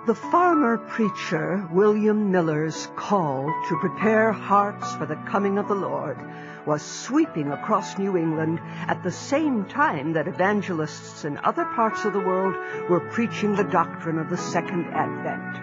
The farmer preacher William Miller's call to prepare hearts for the coming of the Lord was sweeping across New England at the same time that evangelists in other parts of the world were preaching the doctrine of the Second Advent.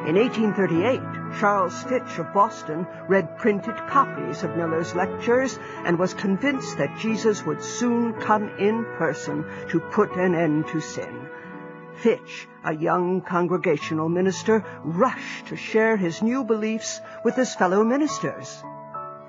In 1838, Charles Fitch of Boston read printed copies of Miller's lectures and was convinced that Jesus would soon come in person to put an end to sin. Fitch, a young congregational minister, rushed to share his new beliefs with his fellow ministers.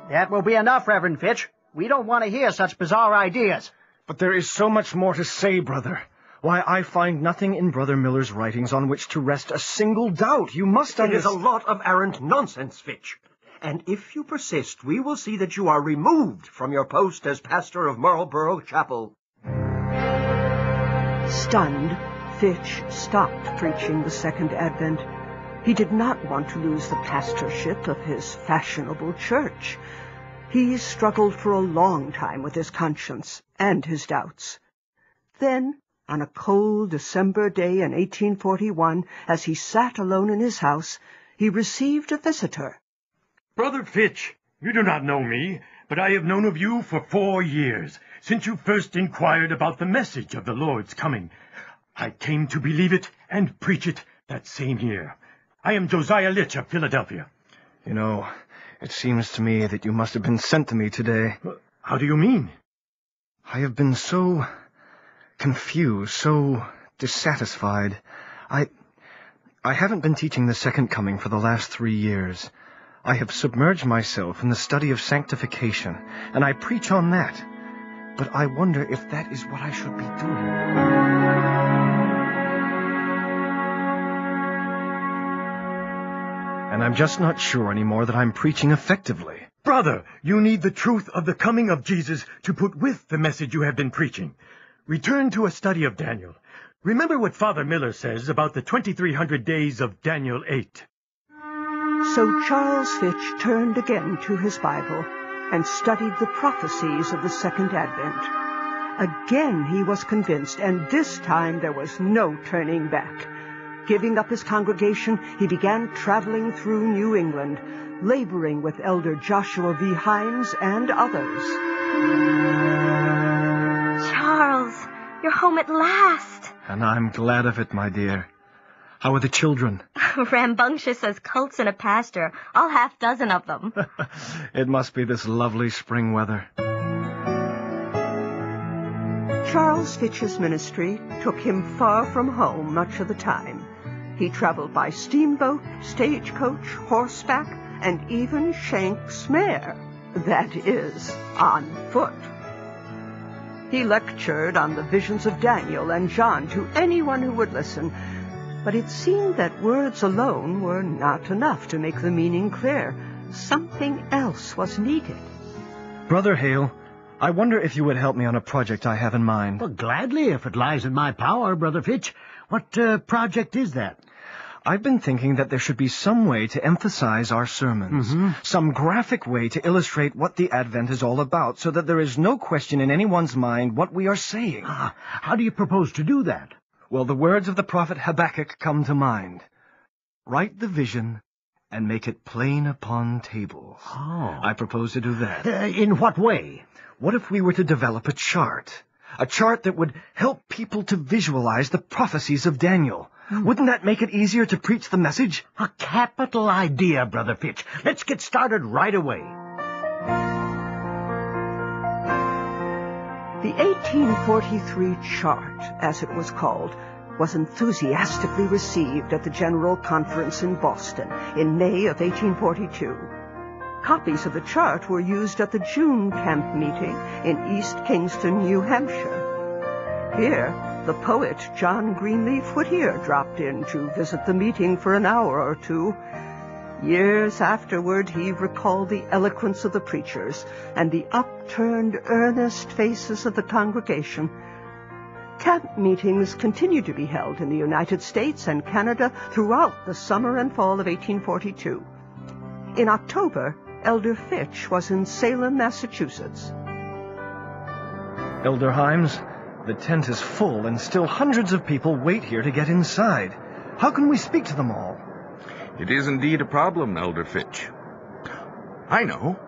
That will be enough, Reverend Fitch. We don't want to hear such bizarre ideas. But there is so much more to say, brother. Why, I find nothing in Brother Miller's writings on which to rest a single doubt. You must understand. It is a lot of arrant nonsense, Fitch. And if you persist, we will see that you are removed from your post as pastor of Marlborough Chapel. Stunned, Fitch stopped preaching the Second Advent. He did not want to lose the pastorship of his fashionable church. He struggled for a long time with his conscience and his doubts. Then, on a cold December day in 1841, as he sat alone in his house, he received a visitor. Brother Fitch, you do not know me, but I have known of you for 4 years, since you first inquired about the message of the Lord's coming. I came to believe it and preach it that same year. I am Josiah Litch of Philadelphia. You know, it seems to me that you must have been sent to me today. How do you mean? I have been so confused, so dissatisfied. I haven't been teaching the Second Coming for the last 3 years. I have submerged myself in the study of sanctification, and I preach on that. But I wonder if that is what I should be doing. And I'm just not sure anymore that I'm preaching effectively. Brother, you need the truth of the coming of Jesus to put with the message you have been preaching. Return to a study of Daniel. Remember what Father Miller says about the 2300 days of Daniel 8. So Charles Fitch turned again to his Bible and studied the prophecies of the Second Advent. Again he was convinced, and this time there was no turning back. Giving up his congregation, he began traveling through New England, laboring with Elder Joshua V. Hines and others. Charles, you're home at last. And I'm glad of it, my dear. How are the children? Rambunctious as colts in a pasture, all half-dozen of them. It must be this lovely spring weather. Charles Fitch's ministry took him far from home much of the time. He traveled by steamboat, stagecoach, horseback, and even Shank's mare. That is, on foot. He lectured on the visions of Daniel and John to anyone who would listen, but it seemed that words alone were not enough to make the meaning clear. Something else was needed. Brother Hale, I wonder if you would help me on a project I have in mind. Well, gladly, if it lies in my power, Brother Fitch. What project is that? I've been thinking that there should be some way to emphasize our sermons, some graphic way to illustrate what the Advent is all about, so that there is no question in anyone's mind what we are saying. How do you propose to do that? Well, the words of the prophet Habakkuk come to mind. Write the vision and make it plain upon tables. I propose to do that. In what way? What if we were to develop a chart that would help people to visualize the prophecies of Daniel? Wouldn't that make it easier to preach the message? A capital idea, Brother Fitch. Let's get started right away. The 1843 chart, as it was called, was enthusiastically received at the General Conference in Boston in May of 1842. Copies of the chart were used at the June camp meeting in East Kingston, New Hampshire. Here, the poet John Greenleaf Whittier dropped in to visit the meeting for an hour or two. Years afterward, he recalled the eloquence of the preachers and the upturned, earnest faces of the congregation. Camp meetings continued to be held in the United States and Canada throughout the summer and fall of 1842. In October, Elder Fitch was in Salem, Massachusetts. Elder Himes, the tent is full and still hundreds of people wait here to get inside. How can we speak to them all? It is indeed a problem, Elder Fitch. I know.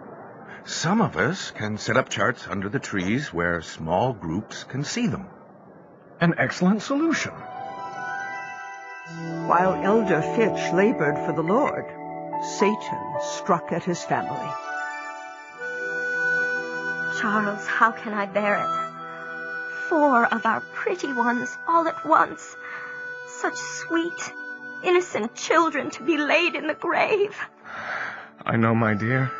Some of us can set up charts under the trees where small groups can see them. An excellent solution. While Elder Fitch labored for the Lord, Satan struck at his family. Charles, how can I bear it? 4 of our pretty ones all at once. Such sweet, innocent children to be laid in the grave. I know, my dear.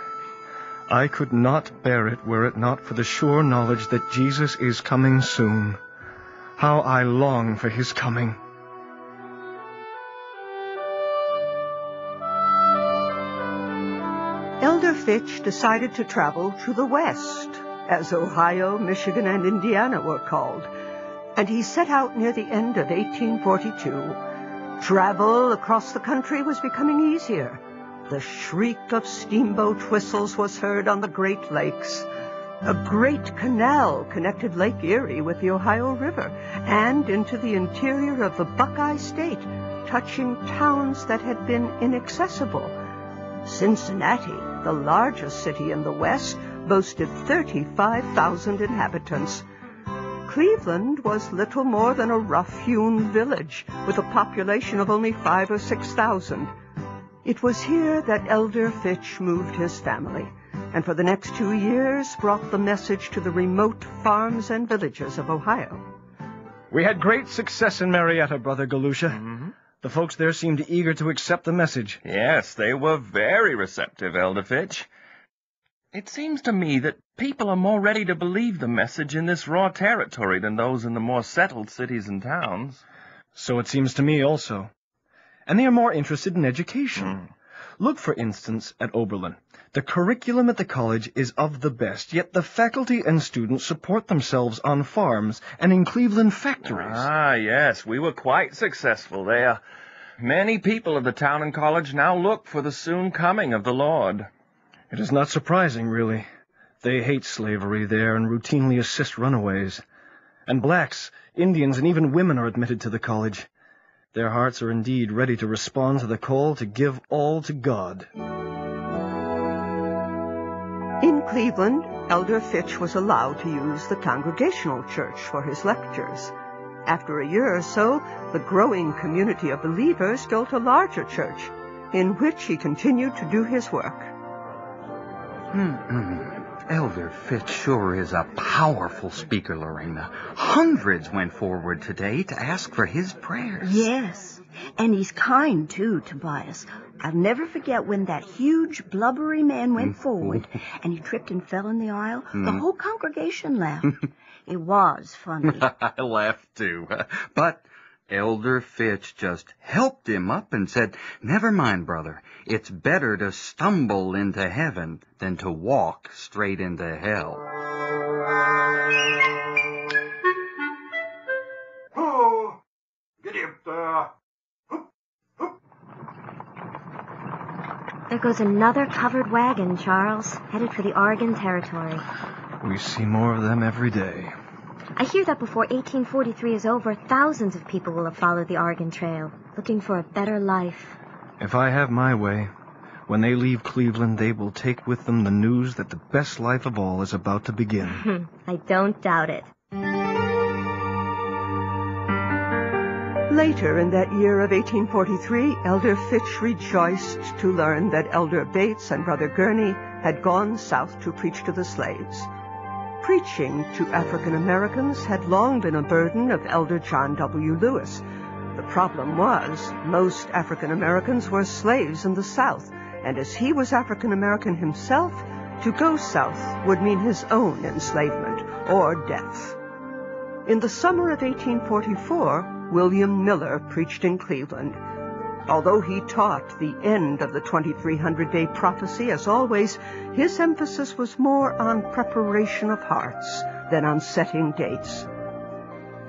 I could not bear it were it not for the sure knowledge that Jesus is coming soon. How I long for his coming. Elder Fitch decided to travel to the west, as Ohio, Michigan, and Indiana were called, and he set out near the end of 1842. Travel across the country was becoming easier. The shriek of steamboat whistles was heard on the Great Lakes. A great canal connected Lake Erie with the Ohio River and into the interior of the Buckeye State, touching towns that had been inaccessible. Cincinnati, the largest city in the West, boasted 35,000 inhabitants. Cleveland was little more than a rough-hewn village with a population of only 5,000 or 6,000. It was here that Elder Fitch moved his family, and for the next 2 years brought the message to the remote farms and villages of Ohio. We had great success in Marietta, Brother Galusha. Mm-hmm. The folks there seemed eager to accept the message. Yes, they were very receptive, Elder Fitch. It seems to me that people are more ready to believe the message in this raw territory than those in the more settled cities and towns. So it seems to me also. And they are more interested in education. Look, for instance, at Oberlin. The curriculum at the college is of the best, yet the faculty and students support themselves on farms and in Cleveland factories. Ah, yes, we were quite successful there. Many people of the town and college now look for the soon coming of the Lord. It is not surprising, really. They hate slavery there and routinely assist runaways. And blacks, Indians, and even women are admitted to the college. Their hearts are indeed ready to respond to the call to give all to God. In Cleveland, Elder Fitch was allowed to use the Congregational Church for his lectures. After a year or so, the growing community of believers built a larger church, in which he continued to do his work. Elder Fitch sure is a powerful speaker, Lorena. Hundreds went forward today to ask for his prayers. Yes, and he's kind, too, Tobias. I'll never forget when that huge, blubbery man went forward, and he tripped and fell in the aisle. The whole congregation laughed. It was funny. I laughed, too. But Elder Fitch just helped him up and said, "Never mind, brother. It's better to stumble into heaven than to walk straight into hell." Oh, get him there. There goes another covered wagon, Charles, headed for the Oregon Territory. We see more of them every day. I hear that before 1843 is over, thousands of people will have followed the Oregon Trail, looking for a better life. If I have my way, when they leave Cleveland, they will take with them the news that the best life of all is about to begin. I don't doubt it. Later in that year of 1843, Elder Fitch rejoiced to learn that Elder Bates and Brother Gurney had gone south to preach to the slaves. Preaching to African Americans had long been a burden of Elder John W. Lewis. The problem was, most African Americans were slaves in the South, and as he was African American himself, to go south would mean his own enslavement or death. In the summer of 1844, William Miller preached in Cleveland. Although he taught the end of the 2300-day prophecy, as always, his emphasis was more on preparation of hearts than on setting dates.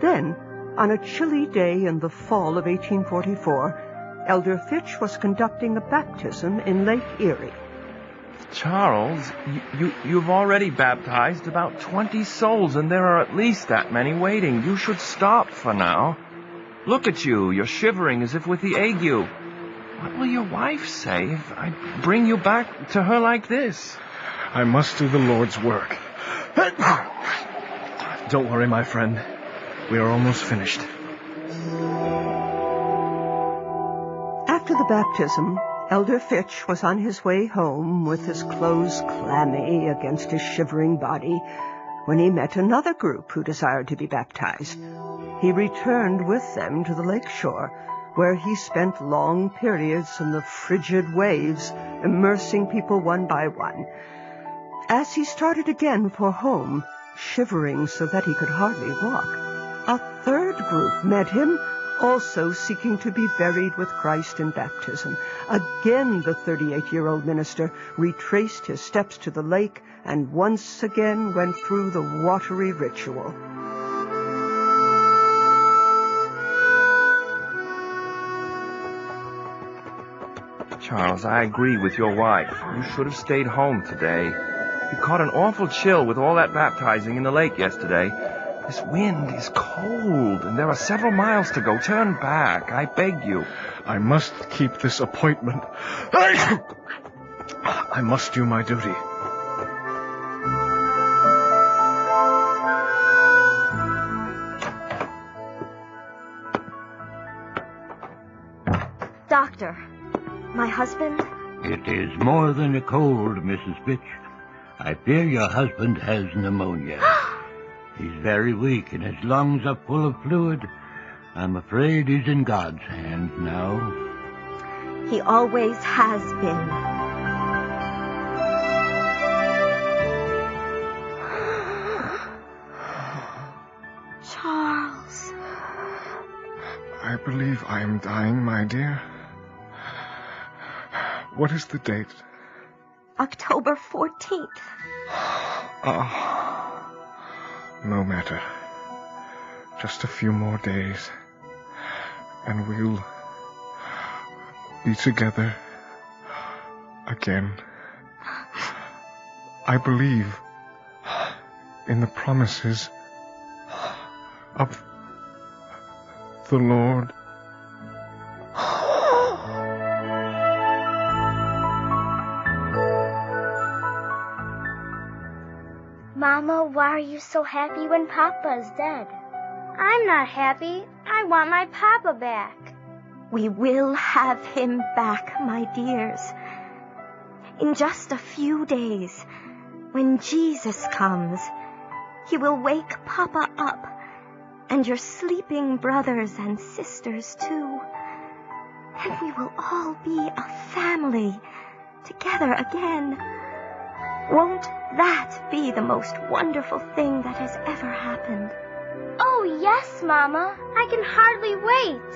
Then, on a chilly day in the fall of 1844, Elder Fitch was conducting a baptism in Lake Erie. Charles, you've already baptized about 20 souls, and there are at least that many waiting. You should stop for now. Look at you. You're shivering as if with the ague. What will your wife say if I bring you back to her like this? I must do the Lord's work. Don't worry, my friend. We are almost finished. After the baptism, Elder Fitch was on his way home with his clothes clammy against his shivering body when he met another group who desired to be baptized. He returned with them to the lake shore, where he spent long periods in the frigid waves, immersing people one by one. As he started again for home, shivering so that he could hardly walk, a third group met him, also seeking to be buried with Christ in baptism. Again the 38-year-old minister retraced his steps to the lake and once again went through the watery ritual. Charles, I agree with your wife. You should have stayed home today. You caught an awful chill with all that baptizing in the lake yesterday. This wind is cold, and there are several miles to go. Turn back, I beg you. I must keep this appointment. I must do my duty. Doctor, my husband? It is more than a cold, Mrs. Fitch. I fear your husband has pneumonia. He's very weak, and his lungs are full of fluid. I'm afraid he's in God's hands now. He always has been. Charles. I believe I am dying, my dear. What is the date? October 14th. No matter. Just a few more days, and we'll be together again. I believe in the promises of the Lord. Mama, why are you so happy when Papa's dead? I'm not happy. I want my Papa back. We will have him back, my dears. In just a few days, when Jesus comes, he will wake Papa up, and your sleeping brothers and sisters too. And we will all be a family together again. Won't that be the most wonderful thing that has ever happened? Oh, yes, Mama. I can hardly wait.